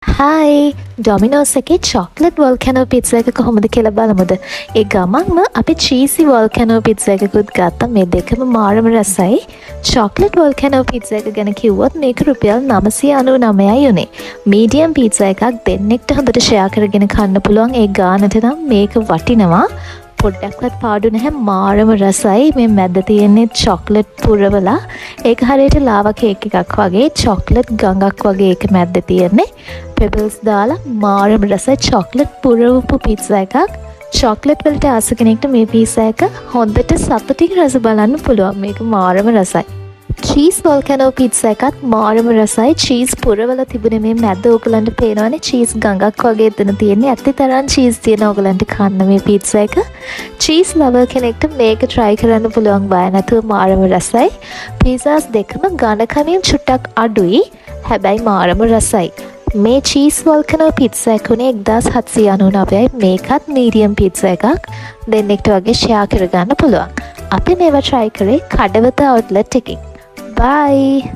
Hi Domino's එකේ chocolate වොල්කැනෝ pizza එක කොහොමද කියලා බලමුද? ඒ ගමන්ම අපි චීසි වොල්කැනෝ පිට්සා එකකුත් ගත්තා. මේ දෙකම මාරම රසයි. චොක්ලට් වොල්කැනෝ පිට්සා එක ගැන කිව්වොත් මේක රුපියල් 999යි උනේ. මීඩියම් පිට්සා එකක් දෙන්නෙක්ට හොඳට ෂෙයා කරගෙන කන්න පුළුවන්. ඒ ගානට නම් මේක වටිනවා. පොඩ්ඩක්වත් පාඩු නැහැ, මාරම රසයි. මේ මැද්ද තියෙන්නේ චොක්ලට් පුරවලා. ඒක හරියට ලාවා කේක් එකක් වගේ චොක්ලට් ගඟක් වගේ ඒක මැද්ද තියෙන්නේ. පෙබල්ස් දාලා මාරම රසයි චොක්ලට් පුරවපු පිට්සා එකක්. චොක්ලට් වලට ආස කෙනෙක්ට මේ පිට්සා එක හොඳට සතුටින් රස බලන්න පුළුවන්. මේක මාරම රසයි. චීස් වොල්කැනෝ පිට්සා එකත් මාරම රසයි. චීස් පුරවලා තිබුණේ මේ මැද්ද ඕගලන්ට පේනවනේ චීස් ගඟක් වගේ එතන තියෙන්නේ. ඇත්ත තරම් චීස් තියෙන ඕගලන්ට කන්න මේ පිට්සා එක. චීස් ලවර් කෙනෙක්ට මේක try කරන්න පුළුවන් බය නැතුව මාරම රසයි. පිට්සාස් දෙකම ඝනකමින් චුට්ටක් අඩුයි. හැබැයි මාරම රසයි. මේ චීස් වොල්කැනෝ පිට්සා එක උනේ 1799යි. මේකත් මීඩියම් පිට්සා එකක්. දෙන්නෙක්ට වගේ ෂෙයා කරගන්න පුළුවන්. අපි මේවා try කරේ කඩවත අවුට්ලට් එකේ. Bye.